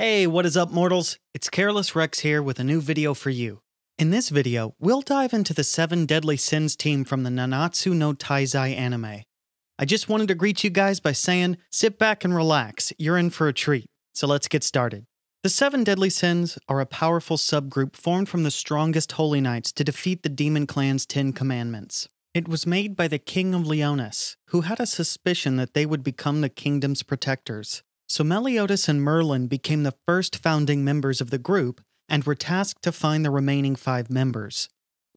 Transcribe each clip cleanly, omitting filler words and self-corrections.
Hey, what is up, mortals? It's CarelessRex here with a new video for you. In this video, we'll dive into the 7 Deadly Sins team from the Nanatsu no Taizai anime. I just wanted to greet you guys by saying, sit back and relax, you're in for a treat. So let's get started. The 7 Deadly Sins are a powerful subgroup formed from the strongest holy knights to defeat the demon clan's 10 commandments. It was made by the king of Meliotis, who had a suspicion that they would become the kingdom's protectors. So Meliotis and Merlin became the first founding members of the group and were tasked to find the remaining 5 members.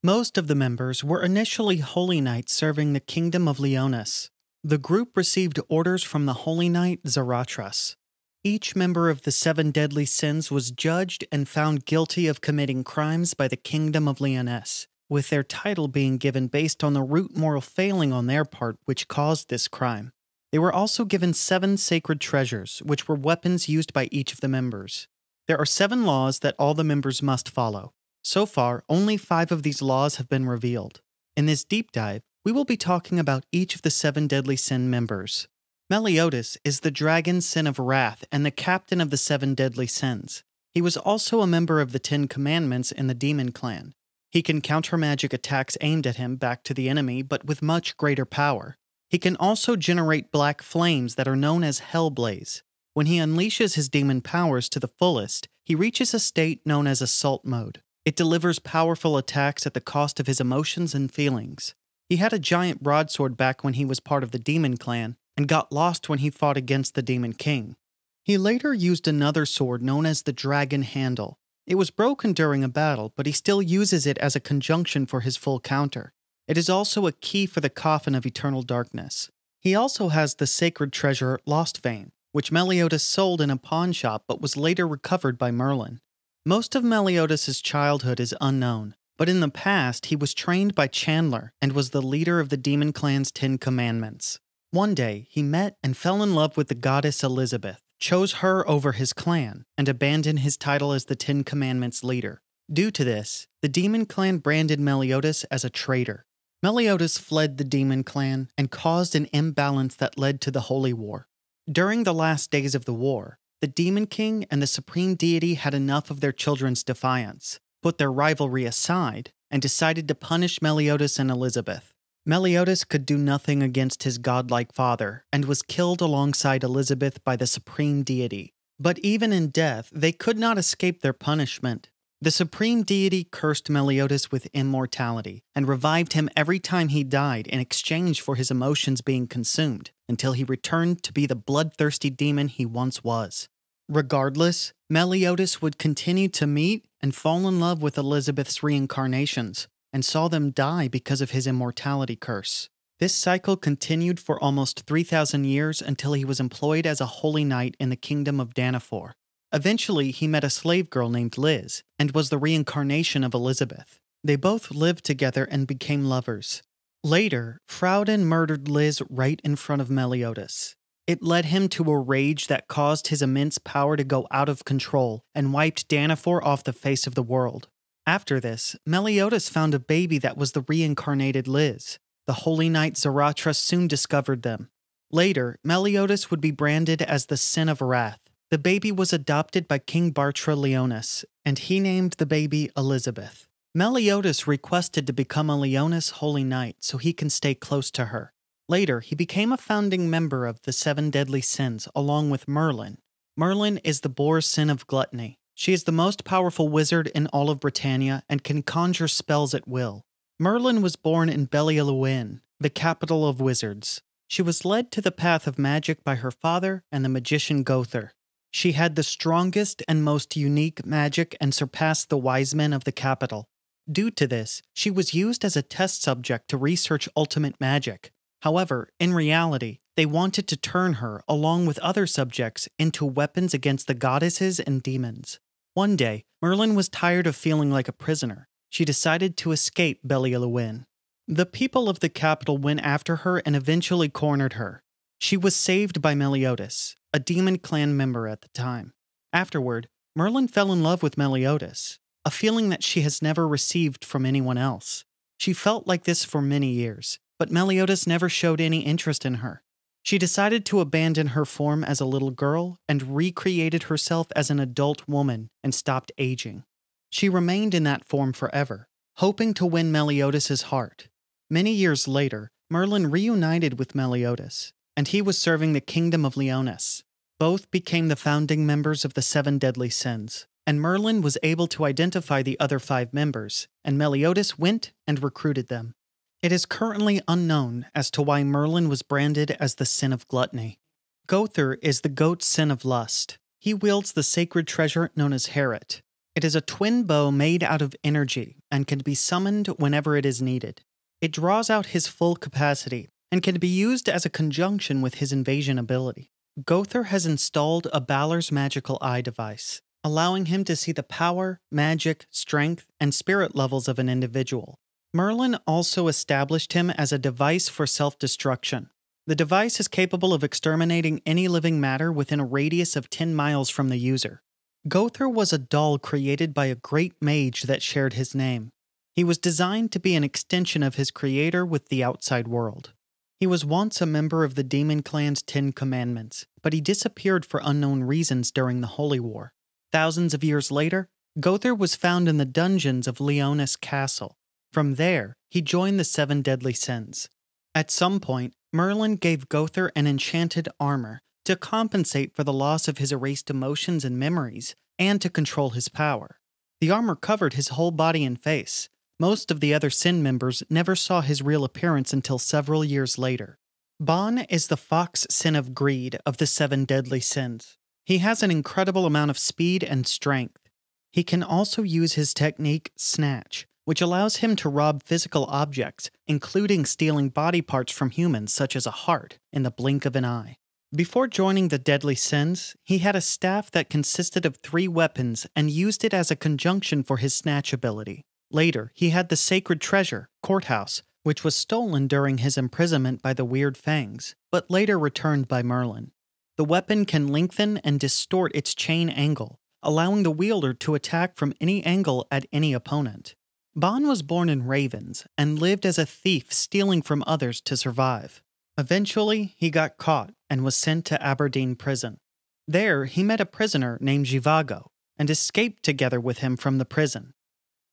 Most of the members were initially holy knights serving the kingdom of Leonis. The group received orders from the holy knight Zarathus. Each member of the 7 Deadly Sins was judged and found guilty of committing crimes by the kingdom of Leonis, with their title being given based on the root moral failing on their part which caused this crime. They were also given 7 sacred treasures, which were weapons used by each of the members. There are 7 laws that all the members must follow. So far, only 5 of these laws have been revealed. In this deep dive, we will be talking about each of the 7 Deadly Sin members. Meliotis is the dragon sin of wrath and the captain of the 7 Deadly Sins. He was also a member of the 10 Commandments in the Demon Clan. He can counter magic attacks aimed at him back to the enemy, but with much greater power. He can also generate black flames that are known as Hellblaze. When he unleashes his demon powers to the fullest, he reaches a state known as Assault Mode. It delivers powerful attacks at the cost of his emotions and feelings. He had a giant broadsword back when he was part of the Demon Clan, and got lost when he fought against the Demon King. He later used another sword known as the Dragon Handle. It was broken during a battle, but he still uses it as a conjunction for his full counter. It is also a key for the Coffin of Eternal Darkness. He also has the sacred treasure Lost Vein, which Meliotis sold in a pawn shop but was later recovered by Merlin. Most of Meliotis' childhood is unknown, but in the past he was trained by Chandler and was the leader of the Demon Clan's 10 Commandments. One day, he met and fell in love with the goddess Elizabeth, chose her over his clan, and abandoned his title as the 10 Commandments leader. Due to this, the Demon Clan branded Meliotis as a traitor. Meliotis fled the Demon Clan and caused an imbalance that led to the Holy War. During the last days of the war, the Demon King and the Supreme Deity had enough of their children's defiance, put their rivalry aside, and decided to punish Meliotis and Elizabeth. Meliotis could do nothing against his godlike father, and was killed alongside Elizabeth by the Supreme Deity. But even in death, they could not escape their punishment. The Supreme Deity cursed Meliotis with immortality, and revived him every time he died in exchange for his emotions being consumed, until he returned to be the bloodthirsty demon he once was. Regardless, Meliotis would continue to meet and fall in love with Elizabeth's reincarnations, and saw them die because of his immortality curse. This cycle continued for almost 3,000 years until he was employed as a holy knight in the kingdom of Danafor. Eventually, he met a slave girl named Liz, and was the reincarnation of Elizabeth. They both lived together and became lovers. Later, Fraudin murdered Liz right in front of Meliotis. It led him to a rage that caused his immense power to go out of control and wiped Danafor off the face of the world. After this, Meliotis found a baby that was the reincarnated Liz. The holy knight Zarathus soon discovered them. Later, Meliotis would be branded as the Sin of Wrath. The baby was adopted by King Bartra Leonis, and he named the baby Elizabeth. Meliotis requested to become a Leonis holy knight so he can stay close to her. Later, he became a founding member of the 7 Deadly Sins along with Merlin. Merlin is the boar's sin of gluttony. She is the most powerful wizard in all of Britannia and can conjure spells at will. Merlin was born in Belieluin, the capital of wizards. She was led to the path of magic by her father and the magician Gother. She had the strongest and most unique magic and surpassed the wise men of the capital. Due to this, she was used as a test subject to research ultimate magic. However, in reality, they wanted to turn her, along with other subjects, into weapons against the goddesses and demons. One day, Merlin was tired of feeling like a prisoner. She decided to escape Belieluin. The people of the capital went after her and eventually cornered her. She was saved by Meliotis, a Demon Clan member at the time. Afterward, Merlin fell in love with Meliotis, a feeling that she has never received from anyone else. She felt like this for many years, but Meliotis never showed any interest in her. She decided to abandon her form as a little girl and recreated herself as an adult woman and stopped aging. She remained in that form forever, hoping to win Meliotis' heart. Many years later, Merlin reunited with Meliotis, and he was serving the kingdom of Leonis. Both became the founding members of the 7 deadly sins, and Merlin was able to identify the other 5 members, and Meliotis went and recruited them. It is currently unknown as to why Merlin was branded as the sin of gluttony. Gother is the goat's sin of lust. He wields the sacred treasure known as Herit. It is a twin bow made out of energy and can be summoned whenever it is needed. It draws out his full capacity and can be used as a conjunction with his invasion ability. Gother has installed a Balor's magical eye device, allowing him to see the power, magic, strength, and spirit levels of an individual. Merlin also established him as a device for self-destruction. The device is capable of exterminating any living matter within a radius of 10 miles from the user. Gother was a doll created by a great mage that shared his name. He was designed to be an extension of his creator with the outside world. He was once a member of the Demon Clan's 10 Commandments, but he disappeared for unknown reasons during the Holy War. Thousands of years later, Gother was found in the dungeons of Leonis Castle. From there, he joined the 7 deadly sins. At some point, Merlin gave Gother an enchanted armor to compensate for the loss of his erased emotions and memories, and to control his power. The armor covered his whole body and face. Most of the other sin members never saw his real appearance until several years later. Bonn is the fox sin of greed of the 7 deadly sins. He has an incredible amount of speed and strength. He can also use his technique, Snatch, which allows him to rob physical objects, including stealing body parts from humans such as a heart, in the blink of an eye. Before joining the deadly sins, he had a staff that consisted of 3 weapons and used it as a conjunction for his snatch ability. Later, he had the sacred treasure, Courthouse, which was stolen during his imprisonment by the Weird Fangs, but later returned by Merlin. The weapon can lengthen and distort its chain angle, allowing the wielder to attack from any angle at any opponent. Bonn was born in Ravens and lived as a thief stealing from others to survive. Eventually, he got caught and was sent to Aberdeen prison. There, he met a prisoner named Zhivago and escaped together with him from the prison.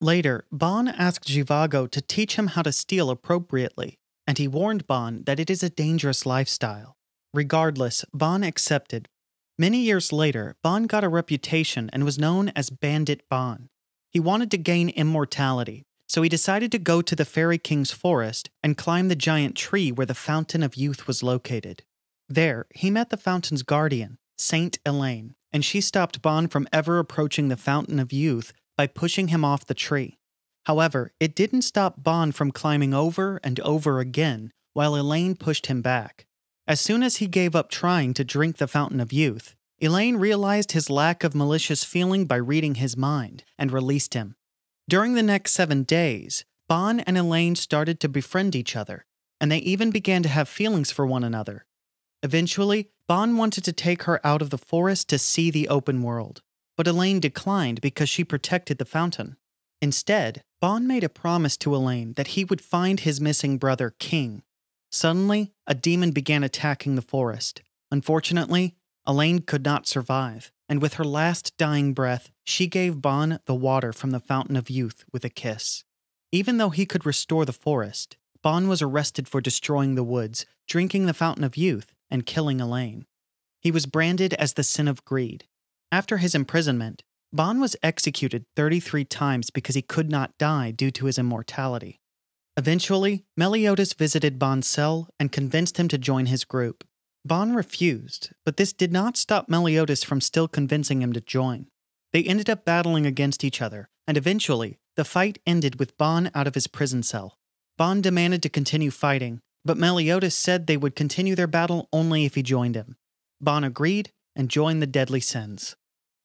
Later, Bonn asked Zhivago to teach him how to steal appropriately, and he warned Bonn that it is a dangerous lifestyle. Regardless, Bonn accepted. Many years later, Bonn got a reputation and was known as Bandit Bonn. He wanted to gain immortality, so he decided to go to the Fairy King's forest and climb the giant tree where the Fountain of Youth was located. There, he met the fountain's guardian, Saint Elaine, and she stopped Bonn from ever approaching the Fountain of Youth by pushing him off the tree. However, it didn't stop Bonn from climbing over and over again while Elaine pushed him back. As soon as he gave up trying to drink the Fountain of Youth, Elaine realized his lack of malicious feeling by reading his mind and released him. During the next 7 days, Bonn and Elaine started to befriend each other, and they even began to have feelings for one another. Eventually, Bonn wanted to take her out of the forest to see the open world, but Elaine declined because she protected the fountain. Instead, Bonn made a promise to Elaine that he would find his missing brother, King. Suddenly, a demon began attacking the forest. Unfortunately, Elaine could not survive, and with her last dying breath, she gave Bonn the water from the Fountain of Youth with a kiss. Even though he could restore the forest, Bonn was arrested for destroying the woods, drinking the Fountain of Youth, and killing Elaine. He was branded as the sin of greed. After his imprisonment, Bonn was executed 33 times because he could not die due to his immortality. Eventually, Meliotis visited Bonn's cell and convinced him to join his group. Bonn refused, but this did not stop Meliotis from still convincing him to join. They ended up battling against each other, and eventually, the fight ended with Bonn out of his prison cell. Bonn demanded to continue fighting, but Meliotis said they would continue their battle only if he joined him. Bonn agreed and joined the deadly sins.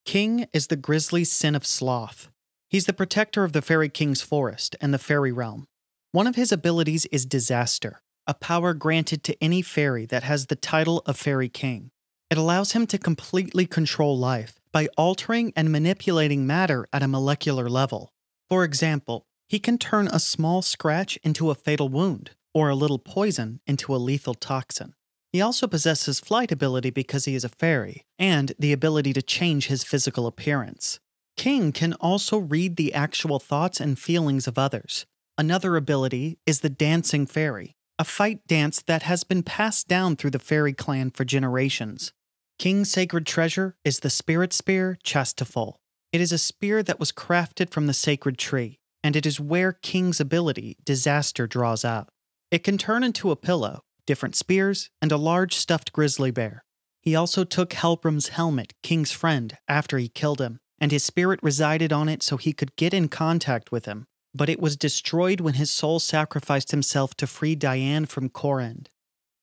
King is the grisly sin of sloth. He's the protector of the Fairy King's forest and the fairy realm. One of his abilities is Disaster, a power granted to any fairy that has the title of Fairy King. It allows him to completely control life by altering and manipulating matter at a molecular level. For example, he can turn a small scratch into a fatal wound, or a little poison into a lethal toxin. He also possesses flight ability because he is a fairy, and the ability to change his physical appearance. King can also read the actual thoughts and feelings of others. Another ability is the Dancing Fairy, a fight dance that has been passed down through the fairy clan for generations. King's sacred treasure is the Spirit Spear Chastaful. It is a spear that was crafted from the sacred tree, and it is where King's ability, Disaster, draws out. It can turn into a pillow, different spears, and a large stuffed grizzly bear. He also took Helbram's helmet, King's friend, after he killed him, and his spirit resided on it so he could get in contact with him. But it was destroyed when his soul sacrificed himself to free Diane from Corend.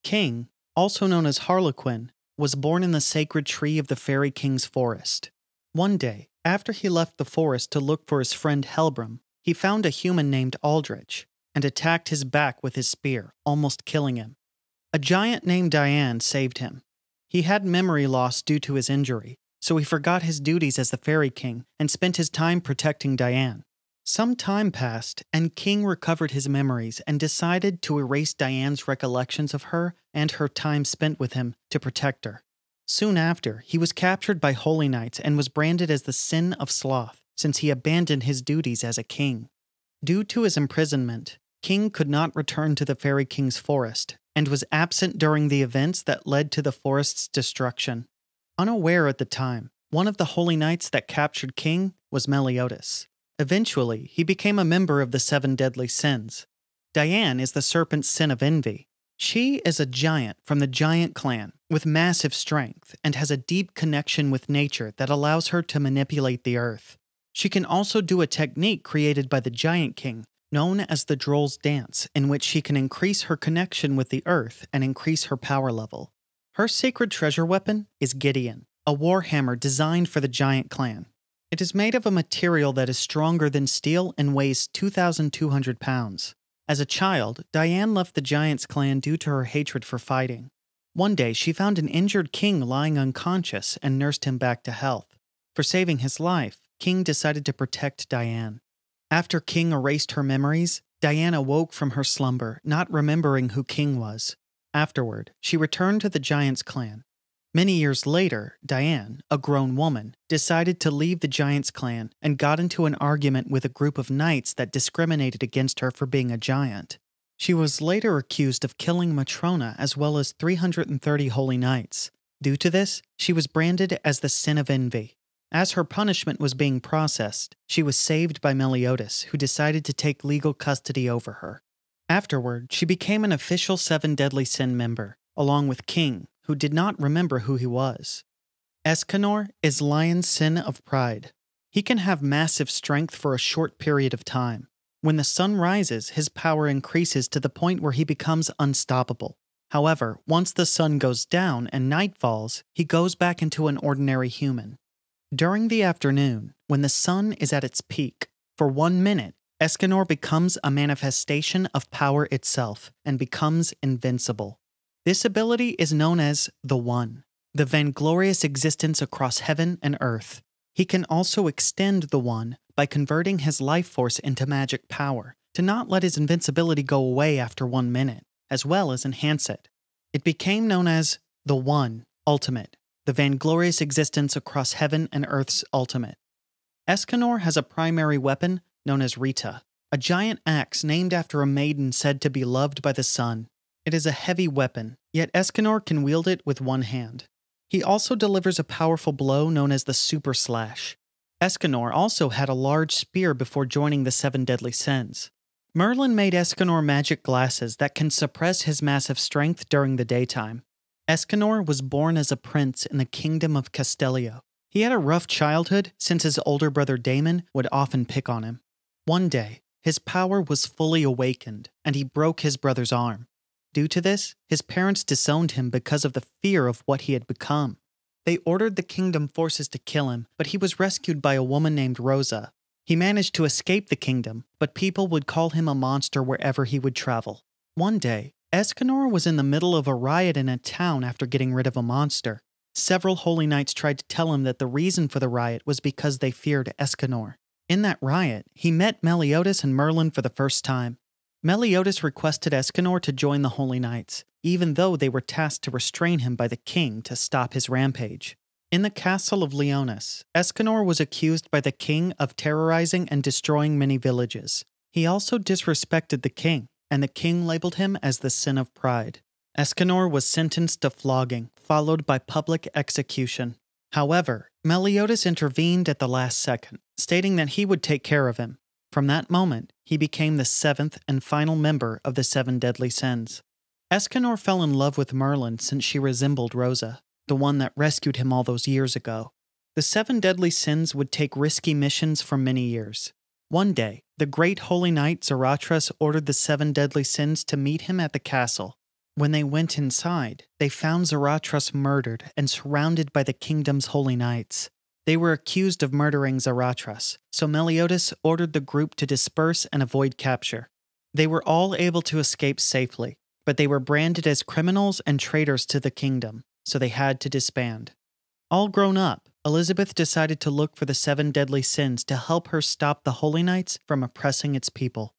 King, also known as Harlequin, was born in the sacred tree of the Fairy King's forest. One day, after he left the forest to look for his friend Helbram, he found a human named Aldrich, and attacked his back with his spear, almost killing him. A giant named Diane saved him. He had memory loss due to his injury, so he forgot his duties as the Fairy King and spent his time protecting Diane. Some time passed, and King recovered his memories and decided to erase Diane's recollections of her and her time spent with him to protect her. Soon after, he was captured by Holy Knights and was branded as the Sin of Sloth, since he abandoned his duties as a king. Due to his imprisonment, King could not return to the Fairy King's forest, and was absent during the events that led to the forest's destruction. Unaware at the time, one of the Holy Knights that captured King was Meliotis. Eventually, he became a member of the 7 deadly sins. Diane is the serpent's sin of envy. She is a giant from the giant clan with massive strength and has a deep connection with nature that allows her to manipulate the earth. She can also do a technique created by the Giant King, known as the Droll's Dance, in which she can increase her connection with the earth and increase her power level. Her sacred treasure weapon is Gideon, a warhammer designed for the giant clan. It is made of a material that is stronger than steel and weighs 2,200 pounds. As a child, Diane left the Giants clan due to her hatred for fighting. One day, she found an injured King lying unconscious and nursed him back to health. For saving his life, King decided to protect Diane. After King erased her memories, Diane awoke from her slumber, not remembering who King was. Afterward, she returned to the Giants clan. Many years later, Diane, a grown woman, decided to leave the Giants clan and got into an argument with a group of knights that discriminated against her for being a giant. She was later accused of killing Matrona as well as 330 holy knights. Due to this, she was branded as the Sin of Envy. As her punishment was being processed, she was saved by Meliotis, who decided to take legal custody over her. Afterward, she became an official 7 Deadly Sin member, along with King, who did not remember who he was. Eskinor is Lion's Sin of Pride. He can have massive strength for a short period of time. When the sun rises, his power increases to the point where he becomes unstoppable. However, once the sun goes down and night falls, he goes back into an ordinary human. During the afternoon, when the sun is at its peak, for 1 minute, Eskinor becomes a manifestation of power itself and becomes invincible. This ability is known as the One, the vainglorious existence across heaven and earth. He can also extend the One by converting his life force into magic power to not let his invincibility go away after 1 minute, as well as enhance it. It became known as the One Ultimate, the vainglorious existence across heaven and earth's ultimate. Eskinor has a primary weapon known as Rita, a giant axe named after a maiden said to be loved by the sun. It is a heavy weapon, yet Eskinor can wield it with one hand. He also delivers a powerful blow known as the Super Slash. Eskinor also had a large spear before joining the 7 Deadly Sins. Merlin made Eskinor magic glasses that can suppress his massive strength during the daytime. Eskinor was born as a prince in the kingdom of Castellio. He had a rough childhood since his older brother Damon would often pick on him. One day, his power was fully awakened, and he broke his brother's arm. Due to this, his parents disowned him because of the fear of what he had become. They ordered the kingdom forces to kill him, but he was rescued by a woman named Rosa. He managed to escape the kingdom, but people would call him a monster wherever he would travel. One day, Eskinor was in the middle of a riot in a town after getting rid of a monster. Several holy knights tried to tell him that the reason for the riot was because they feared Eskinor. In that riot, he met Meliotis and Merlin for the first time. Meliotis requested Eskinor to join the Holy Knights, even though they were tasked to restrain him by the king to stop his rampage. In the castle of Leonis, Eskinor was accused by the king of terrorizing and destroying many villages. He also disrespected the king, and the king labeled him as the sin of pride. Eskinor was sentenced to flogging, followed by public execution. However, Meliotis intervened at the last second, stating that he would take care of him. From that moment, he became the seventh and final member of the seven deadly sins. Eskinor fell in love with Merlin since she resembled Rosa, the one that rescued him all those years ago. The seven deadly sins would take risky missions for many years. One day, the great holy knight Zarathustra ordered the seven deadly sins to meet him at the castle. When they went inside, they found Zarathustra murdered and surrounded by the kingdom's holy knights. They were accused of murdering Zarathustra, so Meliotis ordered the group to disperse and avoid capture. They were all able to escape safely, but they were branded as criminals and traitors to the kingdom, so they had to disband. All grown up, Elizabeth decided to look for the seven deadly sins to help her stop the Holy Knights from oppressing its people.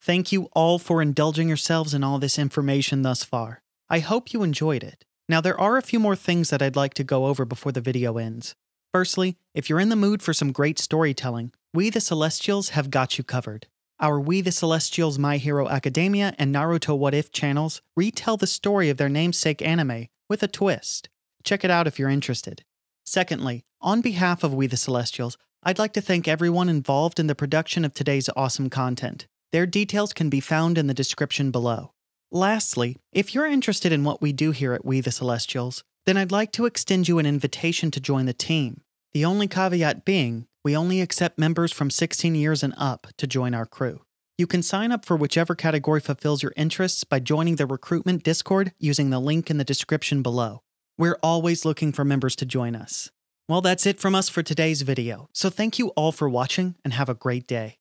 Thank you all for indulging yourselves in all this information thus far. I hope you enjoyed it. Now there are a few more things that I'd like to go over before the video ends. Firstly, if you're in the mood for some great storytelling, We the Celestials have got you covered. Our We the Celestials My Hero Academia and Naruto What If channels retell the story of their namesake anime with a twist. Check it out if you're interested. Secondly, on behalf of We the Celestials, I'd like to thank everyone involved in the production of today's awesome content. Their details can be found in the description below. Lastly, if you're interested in what we do here at We the Celestials, then I'd like to extend you an invitation to join the team. The only caveat being, we only accept members from 16 years and up to join our crew. You can sign up for whichever category fulfills your interests by joining the recruitment Discord using the link in the description below. We're always looking for members to join us. Well, that's it from us for today's video, so thank you all for watching and have a great day.